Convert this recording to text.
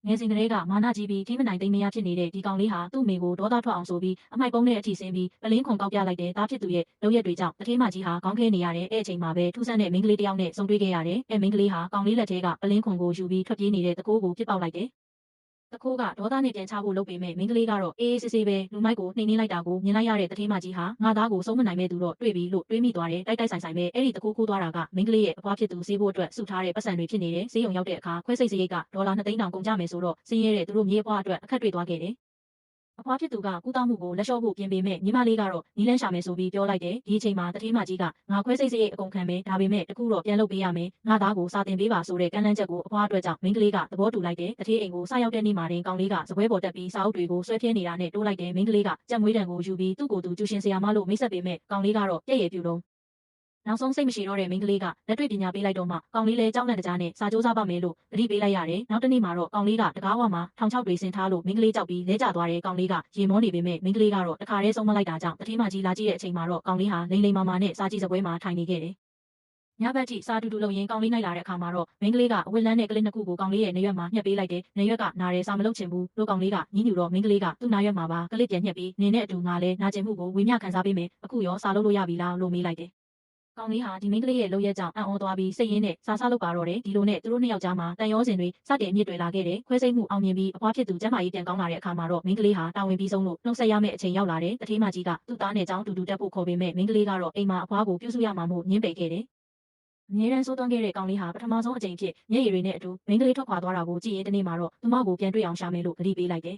ငယ်စဉ်ကလေးကမာနကြီးပြီးထိမနိုင်သိမ်းမရဖြစ်နေတဲ့ဒီကောင်လေးဟာသူ့မိကိုဒေါသထွက်အောင်ဆိုပြီးအမိုက်ပုံးတဲ့အထိဆင်းပြီးပလင်းခွန်ကောက်ပြလိုက်တဲ့တားဖြစ်သူရဲ့လုပ်ရက်တွေကြောင့်တထေးမကြီးဟာခေါင်းခဲနေရတဲ့အချိန်မှာပဲထူးဆန်းတဲ့မိန်းကလေးတစ်ယောက်နဲ့ဆုံတွေ့ခဲ့ရတယ်။မိန်းကလေးဟာကောင်လေးလက်ထဲကပလင်းခွန်ကိုယူပြီးထွက်ပြေးနေတဲ့တကိုးကိုပြစ်ပေါက်လိုက်တယ်။တခိုးကဒေါသနဲ့ပြန်ချဖို့လုပ်ပေမဲ့မိန်းကလေးကတော့အေးအေးဆေးဆေးပဲလူမိုက်ကိုနှိမ်နှင်းလိုက်တာကိုမြင်လိုက်ရတဲ့တထေးမကြီးဟာငါသားကိုစုံမနိုင်မဲ့သူတော့တွေ့ပြီလို့တွေးမိသွားတယ်တိုက်တိုက်ဆိုင်ဆိုင်ပဲအဲ့ဒီတခိုးခိုးသွားတာကမိန်းကလေးရဲ့အဖွားဖြစ်သူဆေးဖို့အတွက်စုထားတဲ့ပတ်စံတွေဖြစ်နေတယ်ဆေးရုံရောက်တဲ့အခါခွဲစိတ်စရိတ်ကဒေါ်လာ2သိန်းတောင်ကုန်ကြမယ်ဆိုတော့စင်းရဲတဲ့သူတို့မြေးဖွားအတွက်အခက်တွေ့သွားခဲ့တယ်အဖွားဖြစ်သူကကုသမှုကိုလက်လျှော့ဖို့ပြင်ပေမဲ့ညီမလေးကတော့နီးလန်းရှာမယ်ဆိုပြီးပြောလိုက်တယ်ဒီအချိန်မှာတထေးမကြီးကငါခွဲစိတ်စရိတ်အကုန်ခံမယ်ဒါပေမဲ့တခုတော့ပြန်လုပ်ပေးရမယ်ငါသားကိုစာတင်ပေးပါဆိုတဲ့ကမ်းလှမ်းချက်ကိုအဖွားအတွက်ကြောင့်မိန်းကလေးကသဘောတူလိုက်တယ်တထေးအိမ်ကိုစရောက်တဲ့နေ့မှာတင်ကောင်လေးကစပွဲပေါ်တက်ပြီးစာအုပ်တွေကိုဆွဲဖြဲနေတာနဲ့တိုးလိုက်တယ်မိန်းကလေးကကြက်မွေးတံကိုယူပြီးသူ့ကိုယ်သူကျူရှင်ဆရာမလို့မိတ်ဆက်ပေမဲ့ကောင်လေးကတော့ပြည့်ရည်ပြူလုံးနောက်ဆုံးစိတ်မရှိတော့တဲ့မိန်းကလေးကလက်တွေ့ပညာပေးလိုက်တော့မှကောင်လေးလည်းကြောက်လန့်တကြားနဲ့စာကြိုးစားပါမယ်လို့သတိပေးလိုက်ရတယ်။နောက်တစ်နေ့မှာတော့ကောင်လေးကတကားဝမှာထောင်ချောက်တွေဆင်ထားလို့မိန်းကလေးကြောက်ပြီးလဲကျသွားတဲ့ကောင်လေးကရေမောနေပေမဲ့မိန်းကလေးကတော့တခါတည်းဆုံးမလိုက်တာကြောင့်တတိမကြီးလာကြည့်တဲ့အချိန်မှာတော့ကောင်လေးဟာလိမ့်လိမ့်မာမာနဲ့စာကြည့်စပွဲမှာထိုင်နေခဲ့တယ်။ညဘက်ကြီးစာတူတူလုံရင်ကောင်လေးနိုင်လာတဲ့အခါမှာတော့မိန်းကလေးကအဝတ်လန်းနဲ့ကလေးနှစ်ခုကိုကောင်လေးရဲ့နေရွက်မှာညှက်ပေးလိုက်တယ်။နေရွက်ကနားရဲစာမလုပ်ချင်ဘူးလို့ကောင်လေးကညှင်းညူတော့မိန်းကလေးကသူ့နားရွက်မှာပါကလေးပြန်ညှက်ပြီးနေနဲ့အတူငါလည်းနာကျင်မှုကိုဝေမျှခံစားပေးမယ်။အခုရောစာလုပ်လို့ရပြီလားလို့မေးလိုက်တယ်။ကောင်လေးဟာဒီမိန်းကလေးရဲ့လုပ်ရက်ကြောင့်အံ့ဩသွားပြီးစိတ်ရင်းနဲ့စာလုပ်ပါတော့တယ်ဒီလိုနဲ့သူတို့နှစ်ယောက်ကြားမှာတန်ရောစင်တွေစတင်အမြင့်တွေလာခဲ့တယ်ခွဲစိတ်မှုအောင်မြင်ပြီးအဖွားဖြစ်သူကျမ်းမာရေးပြန်ကောင်းလာတဲ့အခါမှာတော့မိန်းကလေးဟာတာဝန်ပြီးဆုံးလို့နှုတ်ဆက်ရမယ့်အချိန်ရောက်လာတယ်တထေးမကြီးကသူ့သားနဲ့ကြောင်းတူတူတက်ဖို့ခေါ်ပေမဲ့မိန်းကလေးကတော့အိမ်မှာအဖွားကိုပြုစုရမှာမို့ညှင်းပယ်ခဲ့တယ်အမြဲတမ်းစိုးသွမ်းခဲ့တဲ့ကောင်လေးဟာပထမဆုံးအကြိမ်ဖြစ်မျက်ရည်တွေနဲ့အတူမိန်းကလေးထွက်ခွာသွားတာကိုကြည့်ရင်တနေ့မှာတော့သူမကိုပြန်တွေ့အောင်ရှာမယ်လို့ကတိပေးလိုက်တယ်